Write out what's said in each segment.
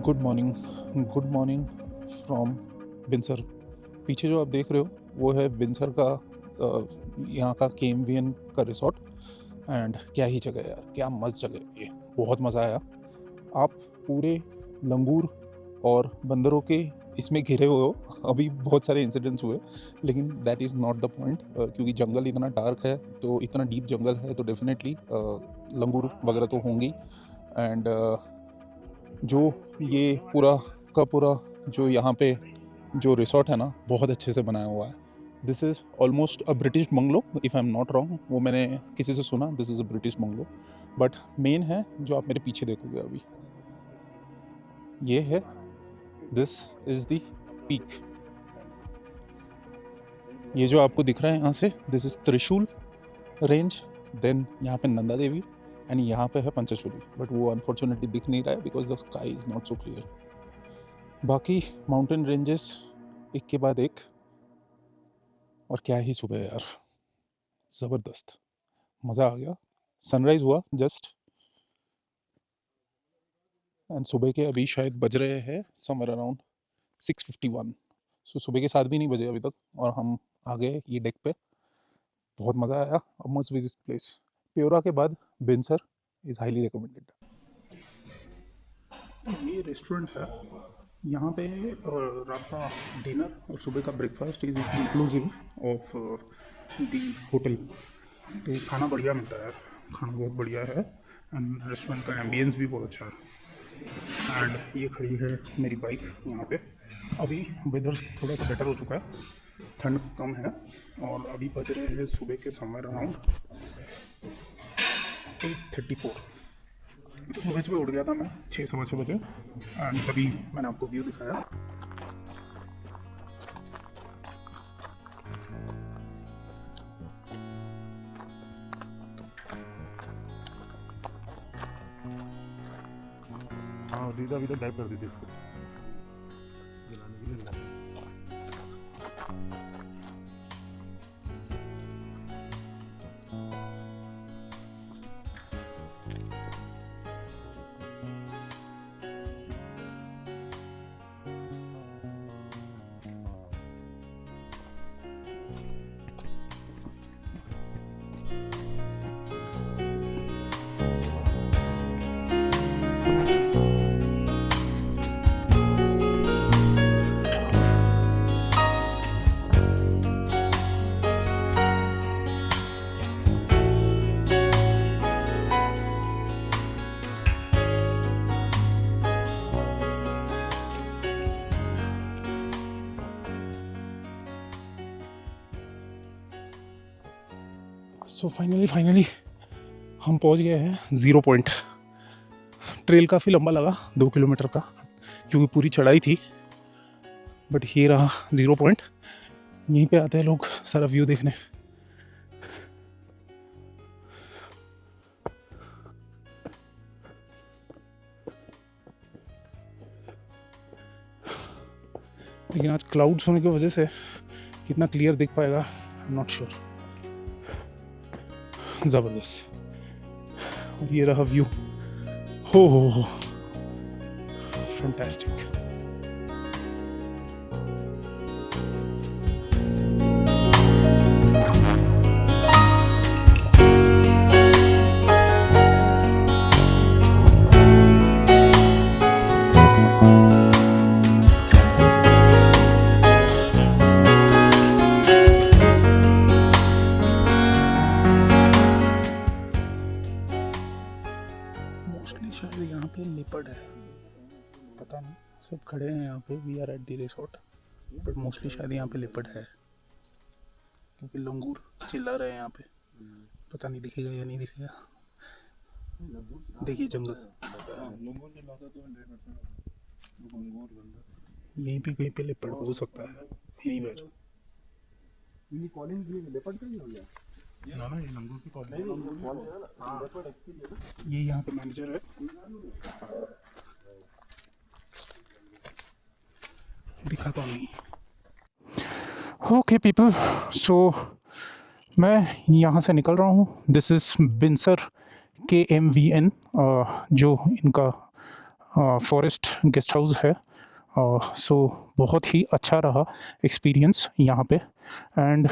Good morning from बिनसर। पीछे जो आप देख रहे हो वो है बिनसर का यहाँ का KMVN का रिसोर्ट। एंड क्या ही जगह है यार, क्या मस्त जगह है ये, बहुत मज़ा आया। आप पूरे लंगूर और बंदरों के इसमें घिरे हुए हो। अभी बहुत सारे इंसिडेंट्स हुए लेकिन that is not the point, क्योंकि जंगल इतना डार्क है, तो इतना डीप जंगल है, तो डेफिनेटली लंगूर वगैरह तो होंगी। एंड जो ये पूरा का पूरा जो यहाँ पे जो रिसोर्ट है ना, बहुत अच्छे से बनाया हुआ है। This is almost a British bungalow, if I am not wrong. वो मैंने किसी से सुना, this is a British bungalow. But main है जो आप मेरे पीछे देखोगे अभी, ये है, दिस इज़ द पीक। ये जो आपको दिख रहा है यहाँ से, दिस इज़ त्रिशूल रेंज। देन यहाँ पे नंदा देवी एंड यहाँ पे है पंचचूली, बट वो अनफॉर्चुनेटली दिख नहीं रहा है because the sky is not so clear. बाकी माउंटेन रेंजेस एक के बाद एक, और क्या ही सुबह है यार, ज़बरदस्त, मज़ा आ गया। सनराइज़ हुआ जस्ट, एंड सुबह के अभी शायद बज रहे हैं समवेयर अराउंड 6:51। सो सुबह के 7 भी नहीं बजे अभी तक, और हम आ गए ये डेक पे। बहुत मज़ा आया। Must visit place. प्योरा के बाद बिनसर इज़ हाईली रिकमेंडेड। ये रेस्टोरेंट है, यहाँ पे रात का डिनर और सुबह का breakfast is inclusive of the hotel. तो खाना बढ़िया मिलता है, खाना बहुत बढ़िया है, एंड रेस्टोरेंट का एम्बियंस भी बहुत अच्छा है। एंड ये खड़ी है मेरी बाइक यहाँ पे। अभी वेदर थोड़ा सा बेटर हो चुका है, ठंड कम है, और अभी बज रहे हैं सुबह के समवेयर अराउंड 8:34। तो सुबह उठ गया था मैं 6-6:15 बजे, एंड तभी मैंने आपको व्यू दिखाया। हाँ, दीदा अभी तो ड्राइव कर दी थी इसको जलाने के लिए। सो फाइनली हम पहुंच गए हैं 0 पॉइंट। ट्रेल काफ़ी लंबा लगा, 2 किलोमीटर का, क्योंकि पूरी चढ़ाई थी। बट ये रहा 0 पॉइंट। यहीं पे आते हैं लोग सारा व्यू देखने। लेकिन आज क्लाउड्स होने की वजह से कितना क्लियर दिख पाएगा आई एम नॉट श्योर। ज़बरदस्त। और ये रहा व्यू, हो फैंटास्टिक। मोस्टली शायद यहाँ पे लेपर्ड है, पता नहीं, सब खड़े हैं यहाँ पे। We are at the resort, but mostly शायद यहाँ पे लेपर्ड है, क्योंकि लंगूर चिल्ला रहे हैं यहाँ पे। पता नहीं दिखेगा या नहीं दिखेगा। देखिए जंगल, यहीं पे कहीं पे लेपर्ड हो सकता है, एनीवेयर। ना ये लंगूर की कॉलोनी, ये यहाँ पे मैनेजर है। दिखाता नहीं। ओके पीपल, सो मैं यहाँ से निकल रहा हूँ। दिस इज़ बिनसर KMVN, जो इनका फॉरेस्ट गेस्ट हाउस है। सो बहुत ही अच्छा रहा एक्सपीरियंस यहाँ पे। एंड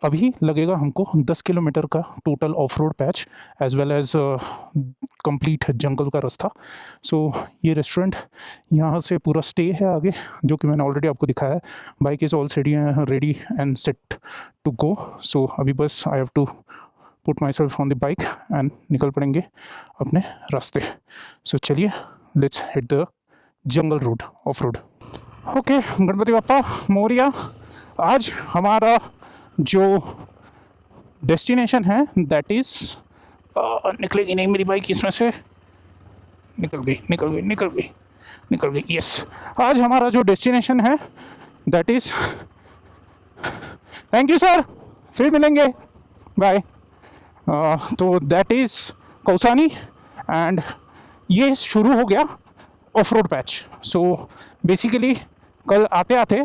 अभी लगेगा हमको 10 किलोमीटर का total of road patch as well as complete जंगल का रास्ता। सो ये रेस्टोरेंट यहाँ से पूरा स्टे है आगे, जो कि मैंने ऑलरेडी आपको दिखाया है। Bike is already ready and set to go. So अभी बस I have to put myself on the bike and निकल पड़ेंगे अपने रास्ते। सो चलिए, let's hit the jungle road, off road. Okay, Ganpati Bappa Morya. आज हमारा जो डेस्टिनेशन है दैट इज़, निकलेगी नहीं मेरी बाइक इसमें से, निकल गई। यस, आज हमारा जो डेस्टिनेशन है that is, thank you sir, फिर मिलेंगे, बाय। तो दैट इज़ कौसानी। एंड ये शुरू हो गया of road patch. So basically कल आते आते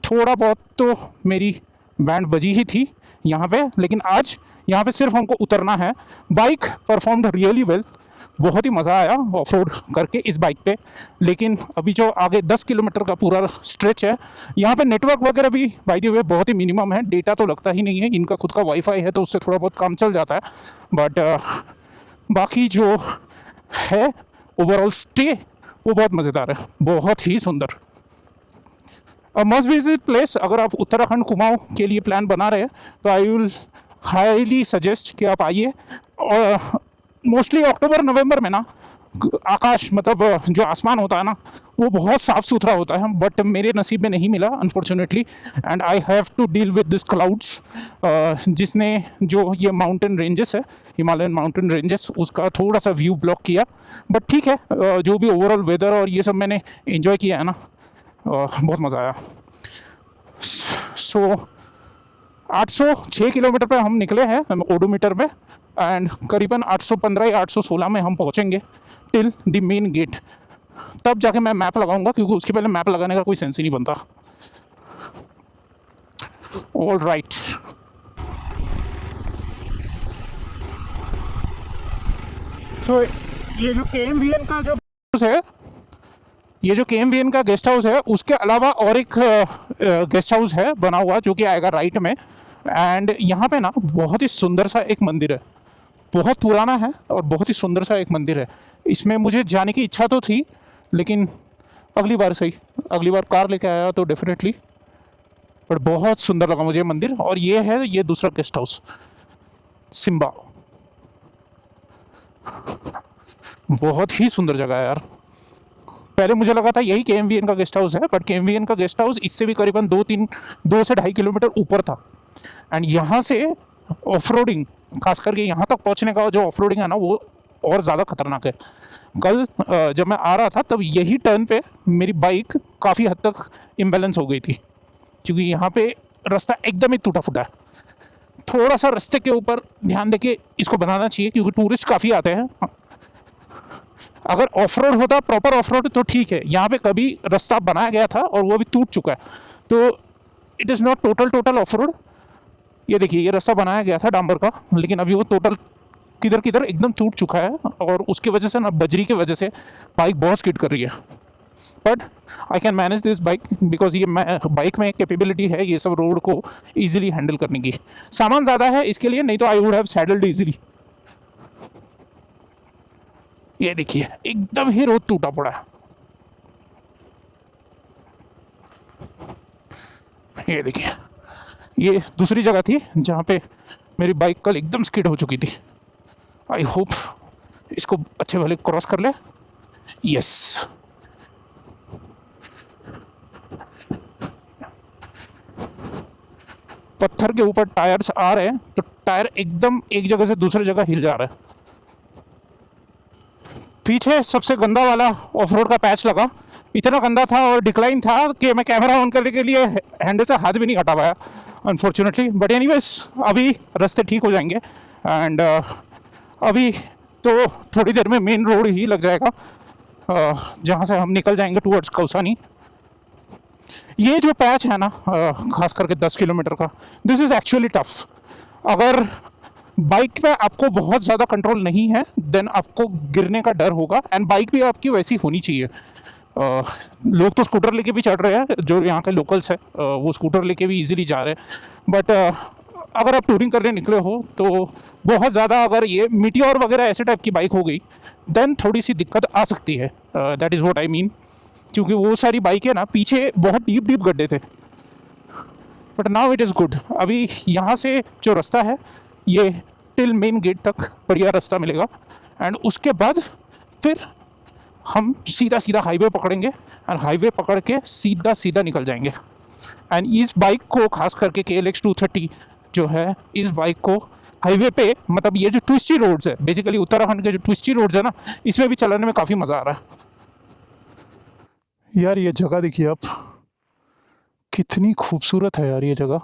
थोड़ा बहुत तो मेरी बैंड बजी ही थी यहाँ पे, लेकिन आज यहाँ पे सिर्फ हमको उतरना है। बाइक परफॉर्म्ड रियली वेल, बहुत ही मज़ा आया ऑफ रोड करके इस बाइक पे। लेकिन अभी जो आगे 10 किलोमीटर का पूरा स्ट्रेच है, यहाँ पे नेटवर्क वगैरह भी बाय द वे बहुत ही मिनिमम है, डेटा तो लगता ही नहीं है। इनका खुद का वाईफाई है तो उससे थोड़ा बहुत काम चल जाता है, बट बाकी जो है ओवरऑल स्टे वो बहुत मज़ेदार है, बहुत ही सुंदर। Must visit place. अगर आप उत्तराखंड कुमाऊं के लिए प्लान बना रहे हैं तो आई विल हाईली सजेस्ट कि आप आइए। और मोस्टली अक्टूबर नवंबर में ना आकाश, मतलब जो आसमान होता है ना, वो बहुत साफ़ सुथरा होता है, बट मेरे नसीब में नहीं मिला unfortunately. And I have to deal with this clouds, जिसने जो ये माउंटेन रेंजेस है, हिमालयन माउंटेन रेंजेस, उसका थोड़ा सा व्यू ब्लॉक किया। बट ठीक है, जो भी ओवरऑल वेदर और ये सब मैंने इन्जॉय किया है ना, बहुत मज़ा आया। सो 806 किलोमीटर पे हम निकले हैं ओडोमीटर पे, एंड करीबन 815 या 816 में हम पहुंचेंगे टिल द मेन गेट। तब जाके मैं मैप लगाऊंगा, क्योंकि उसके पहले मैप लगाने का कोई सेंस ही नहीं बनता। ऑल राइट, तो ये जो KMVN का जो है, ये जो KMVN का गेस्ट हाउस है, उसके अलावा और एक गेस्ट हाउस है बना हुआ जो कि आएगा राइट में। एंड यहाँ पे ना बहुत ही सुंदर सा एक मंदिर है, बहुत पुराना है और बहुत ही सुंदर सा एक मंदिर है। इसमें मुझे जाने की इच्छा तो थी, लेकिन अगली बार कार लेके आया तो डेफिनेटली, बट बहुत सुंदर लगा मुझे मंदिर। और ये है ये दूसरा गेस्ट हाउस, सिम्बा। बहुत ही सुंदर जगह है यार। पहले मुझे लगा था यही KMVN का गेस्ट हाउस है, बट KMVN का गेस्ट हाउस इससे भी करीबन 2 से 2.5 किलोमीटर ऊपर था। एंड यहाँ से ऑफ रोडिंग, खास करके यहाँ तक पहुँचने का जो ऑफ रोडिंग है ना, वो और ज़्यादा खतरनाक है। कल जब मैं आ रहा था तब यही टर्न पे मेरी बाइक काफ़ी हद तक इम्बैलेंस हो गई थी, क्योंकि यहाँ पे रास्ता एकदम ही टूटा फूटा है। थोड़ा सा रास्ते के ऊपर ध्यान देके इसको बनाना चाहिए, क्योंकि टूरिस्ट काफ़ी आते हैं। अगर ऑफ रोड होता, प्रॉपर ऑफ रोड, तो ठीक है। यहाँ पे कभी रास्ता बनाया गया था और वो भी टूट चुका है, तो it is not total of road. ये देखिए, ये रास्ता बनाया गया था डांबर का, लेकिन अभी वो टोटल किधर एकदम टूट चुका है, और उसकी वजह से ना, बजरी की वजह से बाइक बहुत स्किड कर रही है। But I can manage this bike, because ये बाइक में कैपेबिलिटी है ये सब रोड को ईजिली हैंडल करने की। सामान ज़्यादा है इसके लिए, नहीं तो आई वुड हैव सैडल्ड ईजिली। ये देखिए, एकदम ही रोड टूटा पड़ा है। ये देखिए, ये दूसरी जगह थी जहाँ पे मेरी बाइक कल एकदम स्किड हो चुकी थी। आई होप इसको अच्छे भले क्रॉस कर ले। यस, पत्थर के ऊपर टायर्स आ रहे हैं, तो टायर एकदम एक जगह से दूसरी जगह हिल जा रहा है। पीछे सबसे गंदा वाला ऑफ रोड का पैच लगा, इतना गंदा था और डिक्लाइन था कि मैं कैमरा ऑन करने के लिए हैंडल से हाथ भी नहीं हटा पाया अनफॉर्चुनेटली। बट एनीवेज, अभी रास्ते ठीक हो जाएंगे। एंड अभी तो थोड़ी देर में मेन रोड ही लग जाएगा, जहाँ से हम निकल जाएंगे टूवर्ड्स कौसानी। ये जो पैच है ना, खास करके 10 किलोमीटर का, दिस इज़ एक्चुअली टफ। अगर बाइक पे आपको बहुत ज़्यादा कंट्रोल नहीं है, देन आपको गिरने का डर होगा। एंड बाइक भी आपकी वैसी होनी चाहिए। लोग तो स्कूटर लेके भी चढ़ रहे हैं, जो यहाँ के लोकल्स है वो स्कूटर लेके भी इजीली जा रहे हैं। बट अगर आप टूरिंग करने निकले हो तो बहुत ज़्यादा अगर ये मीटियोर वगैरह ऐसे टाइप की बाइक हो गई देन थोड़ी सी दिक्कत आ सकती है। That is what I mean. क्योंकि वो सारी बाइकें ना पीछे बहुत डीप डीप गड्ढे थे, but now it is good. अभी यहाँ से जो रास्ता है ये टिल मेन गेट तक बढ़िया रास्ता मिलेगा। एंड उसके बाद फिर हम सीधा सीधा हाईवे पकड़ेंगे एंड हाईवे पकड़ के सीधा सीधा निकल जाएंगे। एंड इस बाइक को खास करके KLX 230 जो है, इस बाइक को हाईवे पे, मतलब ये जो ट्विस्टी रोड्स है, बेसिकली उत्तराखंड के जो ट्विस्टी रोड्स है ना, इसमें भी चलाने में काफ़ी मज़ा आ रहा है। यार ये जगह देखिए आप, कितनी खूबसूरत है यार ये जगह।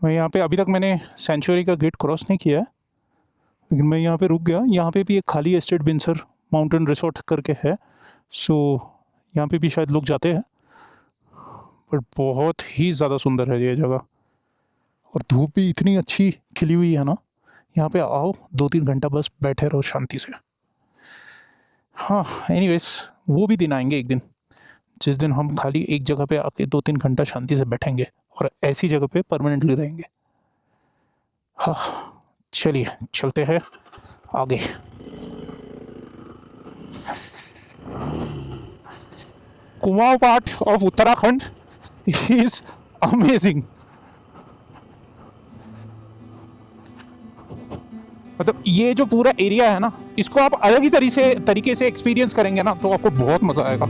मैं यहाँ पे अभी तक मैंने सेंचुरी का गेट क्रॉस नहीं किया है, लेकिन मैं यहाँ पे रुक गया। यहाँ पे भी एक खाली एस्टेट बिनसर माउंटेन रिसोर्ट करके है, सो यहाँ पे भी शायद लोग जाते हैं। बट बहुत ही ज़्यादा सुंदर है ये जगह, और धूप भी इतनी अच्छी खिली हुई है ना। यहाँ पे आओ 2-3 घंटा बस बैठे रहो शांति से। हाँ एनीवेज, वो भी दिन आएंगे एक दिन जिस दिन हम खाली एक जगह पे आके 2-3 घंटा शांति से बैठेंगे और ऐसी जगह पे परमानेंटली रहेंगे। हाँ चलिए चलते हैं आगे। Kumaon part of Uttarakhand is amazing. मतलब ये जो पूरा एरिया है ना, इसको आप अलग ही तरीके से एक्सपीरियंस करेंगे ना तो आपको बहुत मजा आएगा।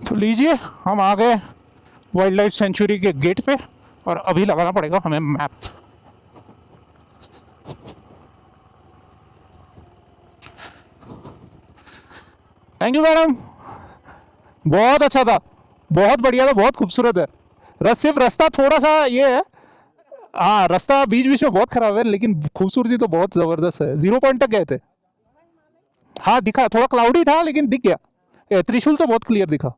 तो लीजिए, हम आ गए वाइल्ड लाइफ सेंचुरी के गेट पे, और अभी लगाना पड़ेगा हमें मैप। थैंक यू मैडम, बहुत अच्छा था, बहुत बढ़िया था, बहुत खूबसूरत है। सिर्फ रास्ता थोड़ा सा ये है, हाँ रास्ता बीच बीच में बहुत खराब है, लेकिन खूबसूरती तो बहुत ज़बरदस्त है। 0 पॉइंट तक गए थे। हाँ दिखा, थोड़ा क्लाउडी था लेकिन दिख गया। त्रिशूल तो बहुत क्लियर दिखा।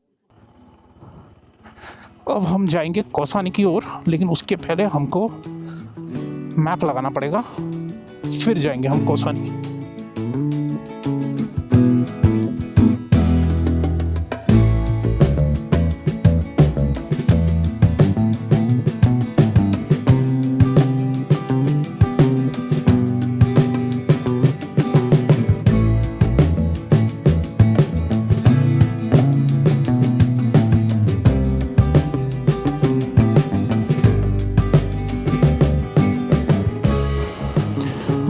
अब हम जाएंगे कौसानी की ओर, लेकिन उसके पहले हमको मैप लगाना पड़ेगा, फिर जाएंगे हम कौसानी।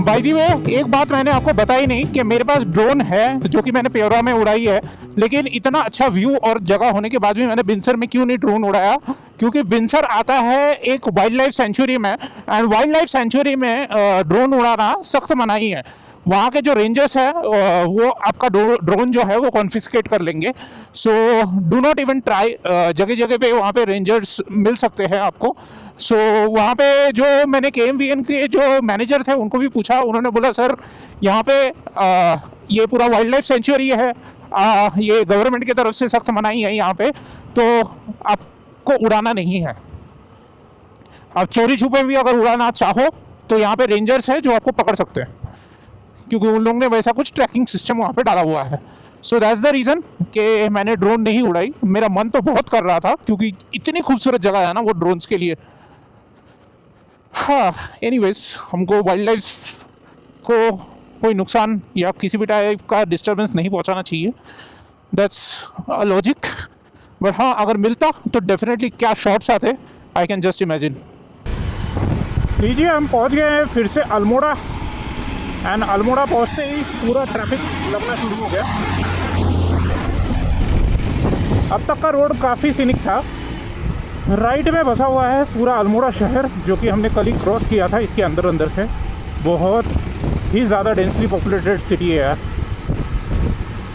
बाय द वे, एक बात मैंने आपको बताई नहीं कि मेरे पास ड्रोन है जो कि मैंने पेयोरा में उड़ाई है, लेकिन इतना अच्छा व्यू और जगह होने के बाद भी मैंने बिनसर में क्यों नहीं ड्रोन उड़ाया, क्योंकि बिनसर आता है एक वाइल्ड लाइफ सेंचुरी में, एंड वाइल्ड लाइफ सेंचुरी में ड्रोन उड़ाना सख्त मनाही है। वहाँ के जो रेंजर्स है वो आपका ड्रोन जो है वो कॉन्फिस्केट कर लेंगे। So do not even try. जगह जगह पे वहाँ पे रेंजर्स मिल सकते हैं आपको। सो वहाँ पे जो मैंने KMVN के जो मैनेजर थे उनको भी पूछा, उन्होंने बोला सर यहाँ पे ये पूरा वाइल्ड लाइफ सेंचुरी है, ये गवर्नमेंट की तरफ से सख्त मनाही है यहाँ पे, तो आपको उड़ाना नहीं है। आप चोरी छुपे भी अगर उड़ाना चाहो तो यहाँ पे रेंजर्स है जो आपको पकड़ सकते हैं, क्योंकि उन लोगों ने वैसा कुछ ट्रैकिंग सिस्टम वहाँ पे डाला हुआ है। सो दैट्स द रीज़न कि मैंने ड्रोन नहीं उड़ाई। मेरा मन तो बहुत कर रहा था, क्योंकि इतनी खूबसूरत जगह है ना वो ड्रोन्स के लिए। हाँ एनीवेज, हमको वाइल्ड लाइफ को कोई नुकसान या किसी भी टाइप का डिस्टर्बेंस नहीं पहुँचाना चाहिए, दैट्स अ लॉजिक। बट हाँ, अगर मिलता तो डेफिनेटली क्या शॉट्स आते, आई कैन जस्ट इमेजिन। लीजिए, हम पहुँच गए हैं फिर से अल्मोड़ा, एंड अल्मोड़ा पहुँचते ही पूरा ट्रैफिक लगना शुरू हो गया। अब तक का रोड काफ़ी सीनिक था। राइट में बसा हुआ है पूरा अल्मोड़ा शहर, जो कि हमने कल ही क्रॉस किया था। इसके अंदर अंदर से बहुत ही ज़्यादा डेंसली पॉपुलेटेड सिटी है यार।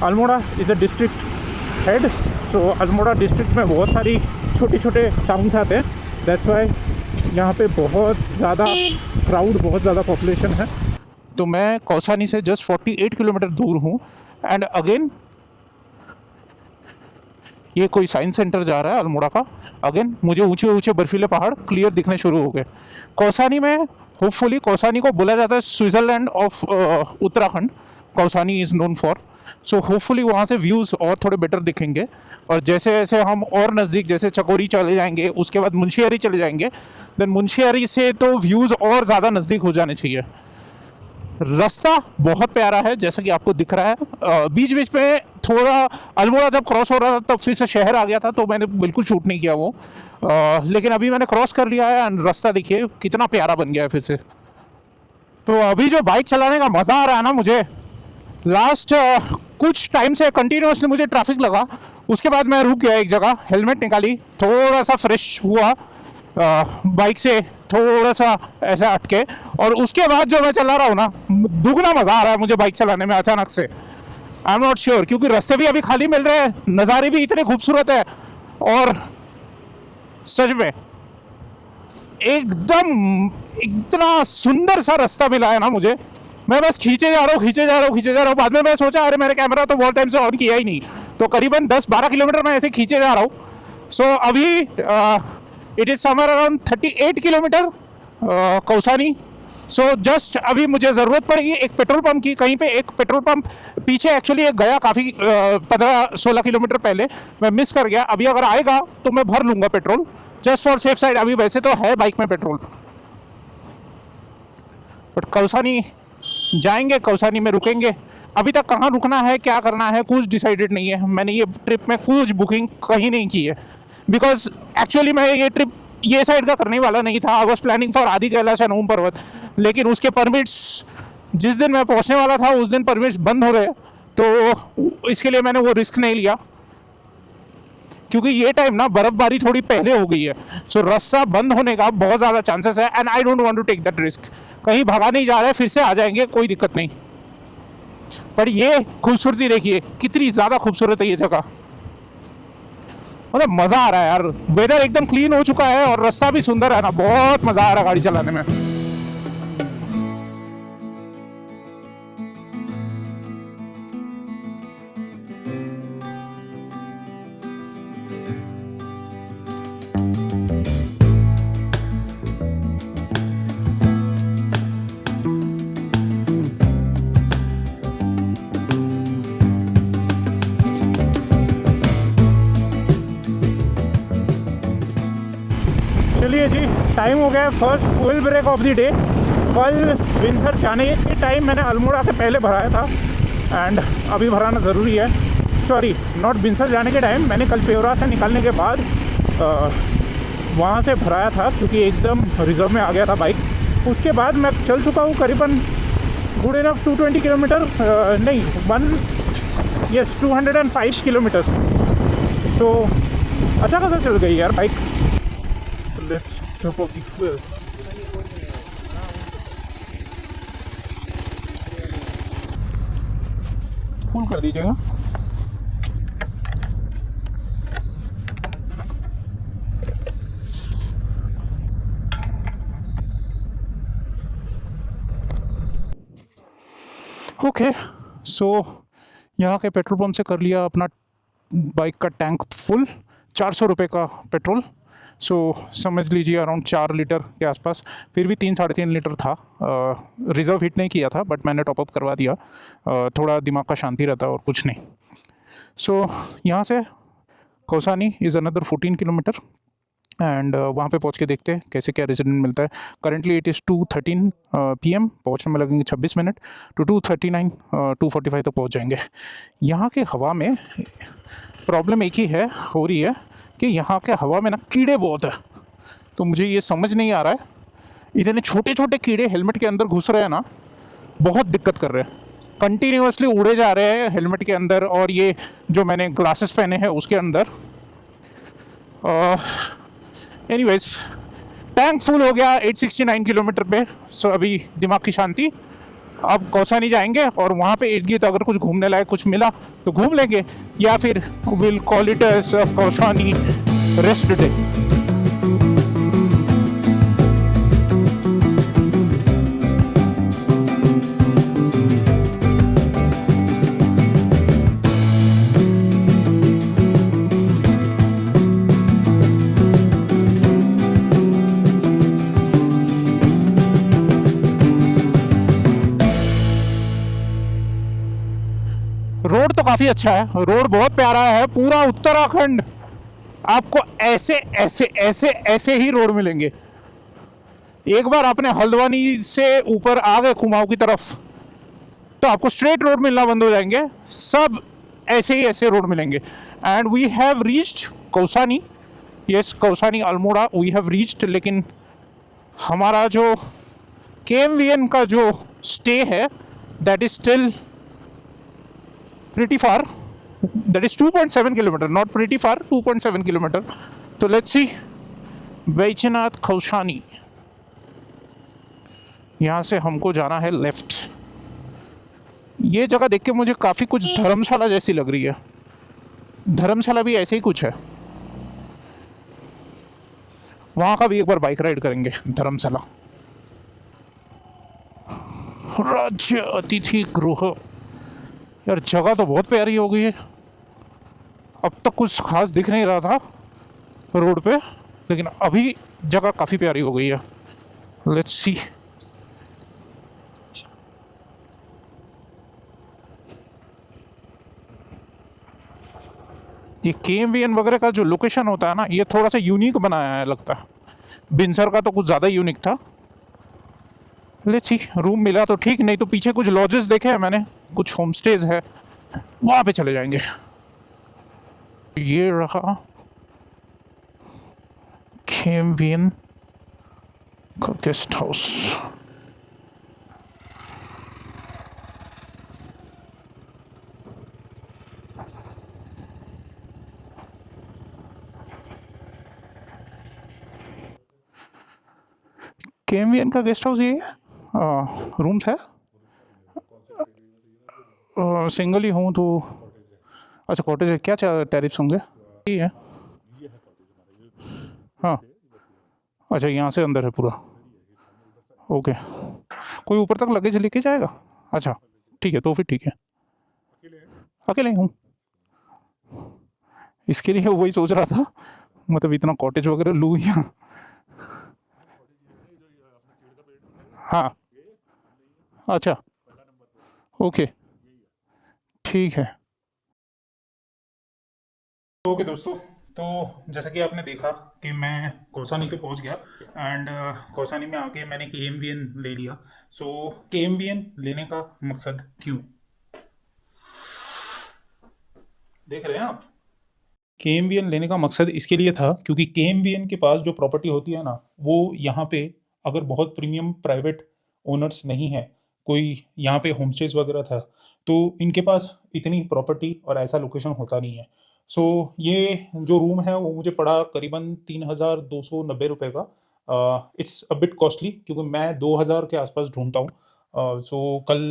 Almora is a district head, तो अल्मोड़ा डिस्ट्रिक्ट में बहुत सारी छोटे छोटे टाउन्स आते हैं। दैट्स वाई यहाँ पे बहुत ज़्यादा क्राउड, बहुत ज़्यादा पॉपुलेशन है। तो मैं कौसानी से जस्ट 48 किलोमीटर दूर हूँ। एंड अगेन ये कोई साइंस सेंटर जा रहा है अल्मोड़ा का। अगेन मुझे ऊंचे ऊंचे बर्फीले पहाड़ क्लियर दिखने शुरू हो गए। कौसानी में होपफुली, कौसानी को बोला जाता है Switzerland of Uttarakhand. Kausani is known for, so hopefully वहाँ से व्यूज़ और थोड़े बेटर दिखेंगे। और जैसे जैसे हम और नज़दीक, जैसे चकोरी चले जाएंगे, उसके बाद मुंशियारी चले जाएंगे, देन मुंशियारी से तो व्यूज़ और ज़्यादा नज़दीक हो जाने चाहिए। रास्ता बहुत प्यारा है जैसा कि आपको दिख रहा है। बीच बीच में थोड़ा अल्मोड़ा जब क्रॉस हो रहा था तब फिर से शहर आ गया था, तो मैंने बिल्कुल शूट नहीं किया वो। लेकिन अभी मैंने क्रॉस कर लिया है एंड रास्ता देखिए कितना प्यारा बन गया है फिर से। तो अभी जो बाइक चलाने का मज़ा आ रहा है ना मुझे, लास्ट कुछ टाइम से कंटिन्यूसली मुझे ट्रैफिक लगा, उसके बाद मैं रुक गया एक जगह, हेलमेट निकाली, थोड़ा सा फ्रेश हुआ, बाइक से थोड़ा सा ऐसा अटके, और उसके बाद जो मैं चला रहा हूँ ना, दुगना मज़ा आ रहा है मुझे बाइक चलाने में अचानक से। आई एम नॉट श्योर, क्योंकि रास्ते भी अभी खाली मिल रहे हैं, नज़ारे भी इतने खूबसूरत है, और सच में एकदम इतना सुंदर सा रास्ता मिला है ना मुझे। मैं बस खींचे जा रहा हूँ। बाद में मैं सोचा अरे मेरे कैमरा तो बहुत टाइम से ऑन किया ही नहीं, तो करीबन 10-12 किलोमीटर मैं ऐसे खींचे जा रहा हूँ। सो अभी it is somewhere around 38 kilometre Kausani. So just अभी मुझे ज़रूरत पड़ेगी एक पेट्रोल पंप की, कहीं पे एक पेट्रोल पंप पीछे एक्चुअली एक गया काफ़ी 15-16 किलोमीटर पहले, मैं मिस कर गया। अभी अगर आएगा तो मैं भर लूँगा petrol, just for safe side. अभी वैसे तो है बाइक में पेट्रोल, बट कौसानी जाएंगे, कौसानी में रुकेंगे। अभी तक कहाँ रुकना है, क्या करना है, कुछ डिसाइडेड नहीं है। मैंने ये ट्रिप में कुछ बुकिंग कहीं नहीं की है, बिकॉज एक्चुअली मैं ये ट्रिप ये साइड का करने वाला नहीं था। आई वॉज प्लानिंग फॉर आदि कैलाश एंड ओम पर्वत, लेकिन उसके परमिट्स जिस दिन मैं पहुँचने वाला था उस दिन परमिट्स बंद हो रहे, तो इसके लिए मैंने वो रिस्क नहीं लिया, क्योंकि ये टाइम ना बर्फ़बारी थोड़ी पहले हो गई है। सो रास्ता बंद होने का बहुत ज़्यादा चांसेस है, and I don't want to take that risk. कहीं भगा नहीं जा रहा है, फिर से आ जाएंगे, कोई दिक्कत नहीं। पर ये खूबसूरती देखिए, कितनी ज़्यादा खूबसूरत है ये जगह, मतलब मज़ा आ रहा है यार। वेदर एकदम क्लीन हो चुका है और रास्ता भी सुंदर है ना, बहुत मज़ा आ रहा है गाड़ी चलाने में। चलिए जी, टाइम हो गया first full break of the day. कल विंसर जाने के टाइम मैंने अल्मोड़ा से पहले भराया था, एंड अभी भराना ज़रूरी है। सॉरी, नॉट विंसर जाने के टाइम, मैंने कल पेवरा से निकलने के बाद वहाँ से भराया था, क्योंकि एकदम रिजर्व में आ गया था बाइक। उसके बाद मैं चल चुका हूँ करीबन गुड इनफ 220 किलोमीटर, नहीं 205 किलोमीटर। तो अच्छा खासा चल गई यार bike. Let's top of the fuel. Full कर दीजिएगा। ओके, सो यहाँ के पेट्रोल पंप से कर लिया अपना बाइक का टैंक फुल, 400 रुपये का पेट्रोल। सो समझ लीजिए अराउंड 4 लीटर के आसपास। फिर भी 3-3.5 लीटर था। रिज़र्व हिट नहीं किया था, बट मैंने टॉपअप करवा दिया, थोड़ा दिमाग का शांति रहता है और कुछ नहीं। सो यहाँ से Kausani is another 14 kilometre, and वहाँ पे पहुँच के देखते हैं कैसे क्या रेजिडेंट मिलता है। करेंटली इट इज़ 2:13 PM, पहुँचने में लगेंगे 26 मिनट, टू 2:39 2:45 तक पहुँच जाएंगे। यहाँ के हवा में प्रॉब्लम एक ही हो रही है कि यहाँ के हवा में ना कीड़े बहुत है। तो मुझे ये समझ नहीं आ रहा है, इतने छोटे छोटे कीड़े हेलमेट के अंदर घुस रहे हैं ना, बहुत दिक्कत कर रहे हैं। कंटिन्यूसली उड़े जा रहे हैं हेलमेट के अंदर, और ये जो मैंने ग्लासेस पहने हैं उसके अंदर एनीवेज टैंक फुल हो गया 869 किलोमीटर पे। सो अभी दिमाग की शांति। अब कौसानी जाएंगे और वहाँ पे इर्द गिर्द अगर कुछ घूमने लायक कुछ मिला तो घूम लेंगे, या फिर will call it as Kausani rest day. Road तो काफ़ी अच्छा है, रोड बहुत प्यारा है। पूरा उत्तराखंड आपको ऐसे ऐसे ऐसे ऐसे ही रोड मिलेंगे। एक बार आपने हल्द्वानी से ऊपर आ गए कुमाऊं की तरफ तो आपको स्ट्रेट रोड मिलना बंद हो जाएंगे। सब ऐसे ही ऐसे रोड मिलेंगे। And we have reached Kausani. Yes, Kausani Almora we have reached. लेकिन हमारा जो KMVN का जो स्टे है that is still pretty far. That is 2.7 kilometer, not pretty far, 2.7 kilometer. तो let's see बैजनाथ कौसानी। यहाँ से हमको जाना है लेफ्ट। ये जगह देख के मुझे काफ़ी कुछ धर्मशाला जैसी लग रही है। धर्मशाला भी ऐसे ही कुछ है। वहाँ का भी एक बार बाइक राइड करेंगे धर्मशाला। राज्य अतिथि गृह। यार जगह तो बहुत प्यारी हो गई है। अब तक कुछ खास दिख नहीं रहा था रोड पे, लेकिन अभी जगह काफ़ी प्यारी हो गई है। Let's see. ये KMVN वगैरह का जो लोकेशन होता है ना, ये थोड़ा सा यूनिक बनाया है लगता है। बिनसर का तो कुछ ज़्यादा यूनिक था। लेट्स सी, रूम मिला तो ठीक, नहीं तो पीछे कुछ लॉजेस देखे हैं मैंने, कुछ होम स्टेज है, वहाँ पे चले जाएंगे। ये रहा KMVN का गेस्ट हाउस। KMVN का गेस्ट हाउस ये है। रूम्स है, सिंगल ही हूँ तो। अच्छा, कॉटेज है। क्या टैरिफ्स होंगे? ये है। हाँ, अच्छा, यहाँ से अंदर है पूरा। ओके, कोई ऊपर तक लगेज लेके जाएगा? अच्छा ठीक है, तो फिर ठीक है। अकेले ही हूँ, इसके लिए वही सोच रहा था, मतलब इतना कॉटेज वगैरह लूँ या। हाँ, अच्छा, ओके, ठीक है। ओके दोस्तों, तो जैसा कि आपने देखा कि मैं कौसानी तो पहुंच गया। एंड कौसानी में आके मैंने KMVN ले लिया। सो KMVN लेने का मकसद क्यों देख रहे हैं आप? KMVN लेने का मकसद इसके लिए था क्योंकि KMVN के पास जो प्रॉपर्टी होती है ना, वो यहाँ पे अगर बहुत प्रीमियम प्राइवेट ओनर्स नहीं है, कोई यहाँ पे होम स्टेज वगैरह था, तो इनके पास इतनी प्रॉपर्टी और ऐसा लोकेशन होता नहीं है। सो ये जो रूम है वो मुझे पड़ा करीबन 3,290 रुपये का। इट्स अ बिट कॉस्टली क्योंकि मैं 2,000 के आसपास ढूंढता हूँ। सो कल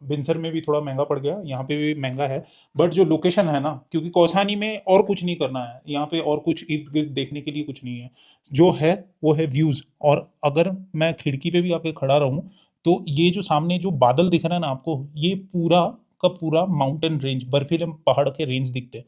बिनसर में भी थोड़ा महंगा पड़ गया, यहाँ पे भी महंगा है। बट जो लोकेशन है ना, क्योंकि कौसानी में और कुछ नहीं करना है, यहाँ पे और कुछ इर्द गिर्द देखने के लिए कुछ नहीं है। जो है वो है व्यूज़। और अगर मैं खिड़की पे भी आके खड़ा रहूँ तो ये जो सामने जो बादल दिख रहा है ना आपको, ये पूरा का पूरा माउंटेन रेंज, बर्फीले पहाड़ के रेंज दिखते हैं।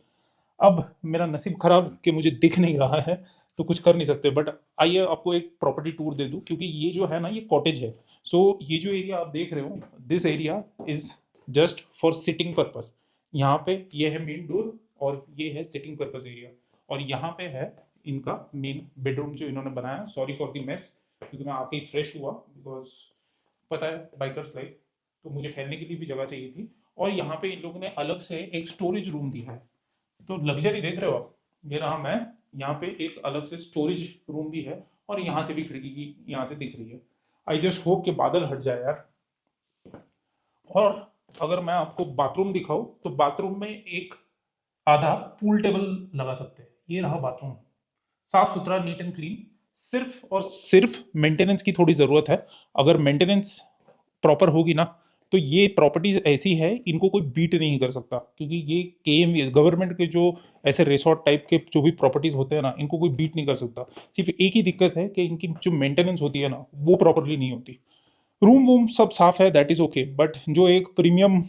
अब मेरा नसीब खराब कि मुझे दिख नहीं रहा है, तो कुछ कर नहीं सकते। बट आइए आपको एक प्रॉपर्टी टूर दे दूं, क्योंकि ये जो है ना, ये कॉटेज है। सो ये जो एरिया आप देख रहे हो, this area is just for sitting purpose. यहाँ पे ये है मेन डोर और ये है सिटिंग पर्पस एरिया। और यहाँ पे है इनका मेन बेडरूम जो इन्होंने बनाया। सॉरी फॉर द मेस, क्योंकि मैं आके ही फ्रेश हुआ, बिकॉज पता है बाइकर्स लाइफ, तो मुझे ठहरने के लिए भी जगह चाहिए थी। और यहाँ पे इन लोगों ने अलग से एक स्टोरेज रूम दिया है। तो लग्जरी देख रहे हो आप, ये रहा मैं। यहाँ पे एक अलग से स्टोरेज रूम भी है और यहाँ से भी खिड़की की यहाँ से दिख रही है। आई जस्ट होप कि बादल हट जाए यार। और अगर मैं आपको बाथरूम दिखाऊं तो बाथरूम में एक आधा पूल टेबल लगा सकते हैं। ये रहा बाथरूम। साफ सुथरा, नीट एंड क्लीन। सिर्फ और सिर्फ मेंटेनेंस की थोड़ी ज़रूरत है। अगर मेंटेनेंस प्रॉपर होगी ना तो ये प्रॉपर्टीज ऐसी है, इनको कोई बीट नहीं कर सकता, क्योंकि ये केएमवी गवर्नमेंट के जो ऐसे रिसोर्ट टाइप के जो भी प्रॉपर्टीज होते हैं ना, इनको कोई बीट नहीं कर सकता। सिर्फ एक ही दिक्कत है कि इनकी जो मेंटेनेंस होती है ना, वो प्रॉपरली नहीं होती। रूम वूम सब साफ है, दैट इज ओके, बट जो एक प्रीमियम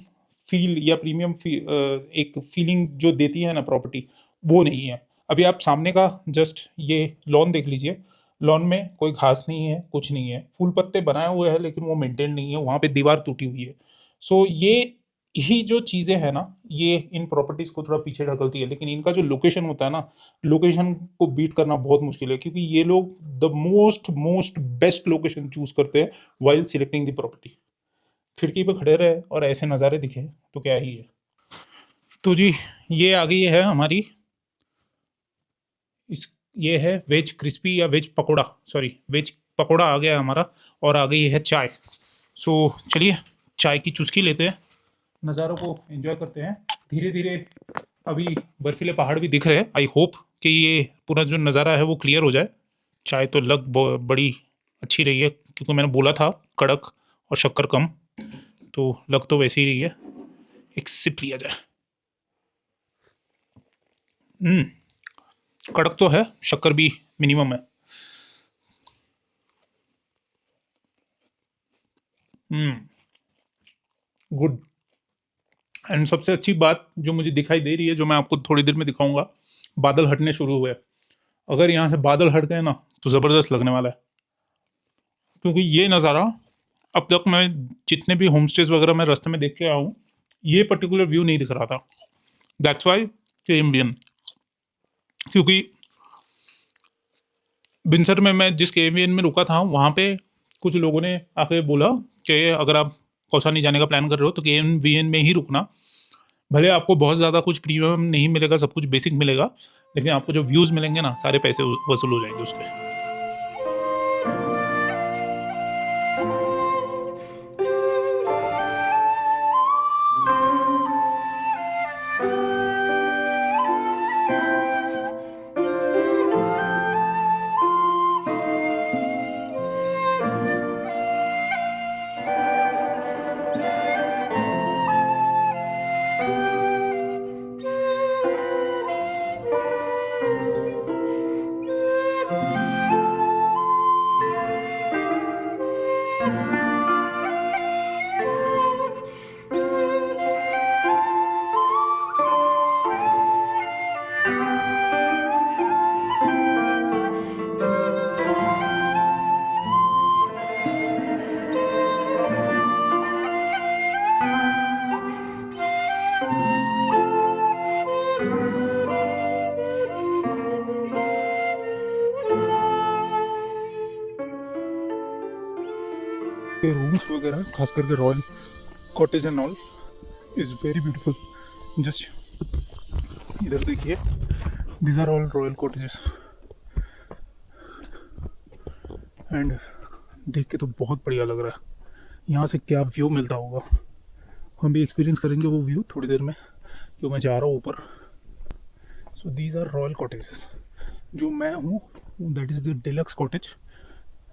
फील या एक फीलिंग जो देती है ना प्रॉपर्टी, वो नहीं है। अभी आप सामने का जस्ट ये लॉन देख लीजिए। लॉन में कोई घास नहीं है, कुछ नहीं है, फूल पत्ते बनाए हुए हैं लेकिन वो मेंटेन नहीं है, वहाँ पे दीवार टूटी हुई है। सो ये ही जो चीज़ें हैं ना, ये इन प्रॉपर्टीज़ को थोड़ा पीछे ढकलती है। लेकिन इनका जो लोकेशन होता है ना, लोकेशन को बीट करना बहुत मुश्किल है, क्योंकि ये लोग the most most best location choose करते हैं वाइल सिलेक्टिंग द प्रॉपर्टी। खिड़की पे खड़े रहे और ऐसे नज़ारे दिखे तो क्या ही है। तो जी, ये आ गई है हमारी ये है वेज क्रिस्पी या veg pakora, sorry veg pakora आ गया है हमारा, और आ गई है चाय। सो चलिए चाय की चुस्की लेते हैं, नज़ारों को एंजॉय करते हैं। धीरे धीरे अभी बर्फीले पहाड़ भी दिख रहे हैं। आई होप कि ये पूरा जो नज़ारा है वो क्लियर हो जाए। चाय तो बड़ी अच्छी रही है, क्योंकि मैंने बोला था कड़क और शक्कर कम, तो लग तो वैसे ही रही है। एक सिप लिया जाए। कड़क तो है, शक्कर भी मिनिमम है। गुड। एंड सबसे अच्छी बात जो मुझे दिखाई दे रही है, जो मैं आपको थोड़ी देर में दिखाऊंगा, बादल हटने शुरू हुए। अगर यहाँ से बादल हट गए ना तो ज़बरदस्त लगने वाला है, क्योंकि ये नज़ारा अब तक मैं जितने भी होम स्टेज वगैरह मैं रास्ते में देख के आया हूँ, ये पर्टिकुलर व्यू नहीं दिख रहा था। दैट्स वाई केएमवीएन, क्योंकि बिनसर में मैं जिस केएमवीएन में रुका था, वहाँ पे कुछ लोगों ने आके बोला कि अगर आप कौसानी जाने का प्लान कर रहे हो तो केएमवीएन में ही रुकना। भले आपको बहुत ज़्यादा कुछ प्रीमियम नहीं मिलेगा, सब कुछ बेसिक मिलेगा, लेकिन आपको जो व्यूज़ मिलेंगे ना, सारे पैसे वसूल हो जाएंगे उसके। के रूम्स वगैरह, खास करके royal cottage and all is very beautiful. Just इधर देखिए, these are all royal cottages, and देख के तो बहुत बढ़िया लग रहा है। यहाँ से क्या व्यू मिलता होगा, हम भी एक्सपीरियंस करेंगे वो व्यू थोड़ी देर में, क्यों मैं जा रहा हूँ ऊपर। So these are royal cottages. जो मैं हूँ that is the deluxe cottage,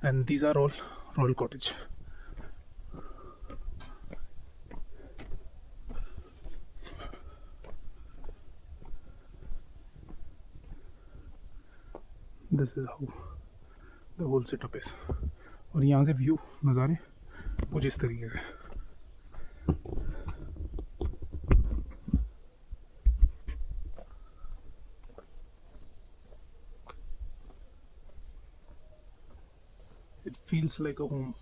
and these are all royal cottage. This is how the whole setup is. और यहाँ से व्यू नज़ारे कुछ इस तरीके से। It feels like a home.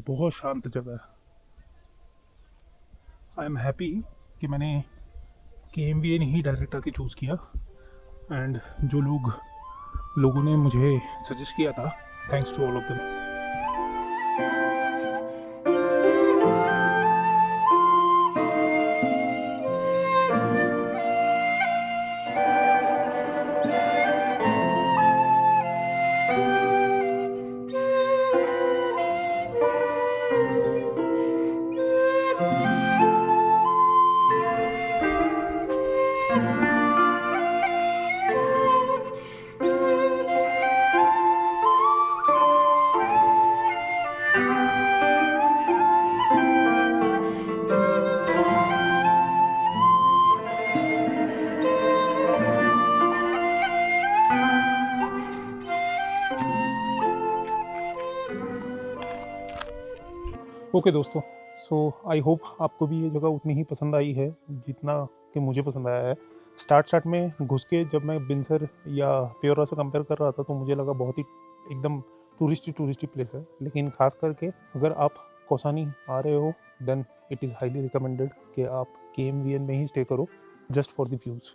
बहुत शांत जगह है। आई एम हैप्पी कि मैंने केएमवीएन ही डायरेक्ट आके चूज़ किया, एंड जो लोगों ने मुझे सजेस्ट किया था, thanks to all of them. Okay दोस्तों, सो आई होप आपको भी ये जगह उतनी ही पसंद आई है जितना कि मुझे पसंद आया है। स्टार्ट में घुस के जब मैं बिनसर या प्योरा से कंपेयर कर रहा था तो मुझे लगा बहुत ही एकदम टूरिस्टी प्लेस है, लेकिन खास करके अगर आप कौसानी आ रहे हो then it is highly recommended कि आप KMVN में ही स्टे करो जस्ट फॉर द व्यूज़।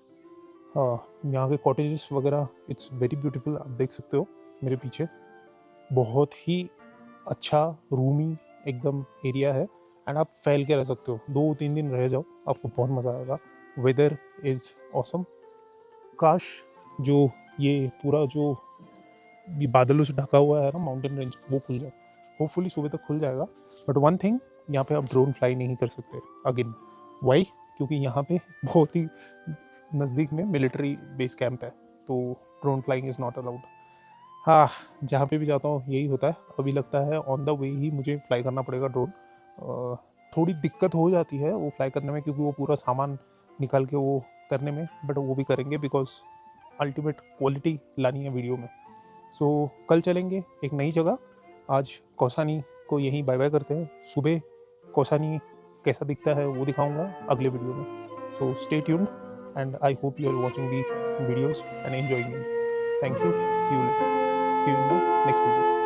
यहाँ के कॉटेजेस वगैरह इट्स वेरी ब्यूटीफुल, आप देख सकते हो मेरे पीछे। बहुत ही अच्छा रूमी एकदम एरिया है एंड आप फैल के रह सकते हो, 2-3 दिन रह जाओ, आपको बहुत मज़ा आएगा। Weather is awesome. काश जो ये पूरा जो ये बादलों से ढका हुआ है ना माउंटेन रेंज, वो खुल जाए। होपफुली सुबह तक खुल जाएगा। बट वन थिंग, यहाँ पे आप ड्रोन फ्लाई नहीं कर सकते अगेन। वाई? क्योंकि यहाँ पे बहुत ही नज़दीक में मिलिट्री बेस कैंप है, तो drone flying is not allowed. हाँ, जहाँ पे भी जाता हूँ यही होता है। अभी लगता है ऑन द वे ही मुझे फ्लाई करना पड़ेगा ड्रोन। थोड़ी दिक्कत हो जाती है वो फ्लाई करने में, क्योंकि वो पूरा सामान निकाल के वो करने में, बट वो भी करेंगे बिकॉज अल्टीमेट क्वालिटी लानी है वीडियो में। सो कल चलेंगे एक नई जगह। आज कौसानी को यहीं बाय बाय करते हैं। सुबह कौसानी कैसा दिखता है वो दिखाऊंगा अगले वीडियो में। So stay tuned and I hope you are watching the videos and enjoying them. Thank you. See you later. See you in the next video.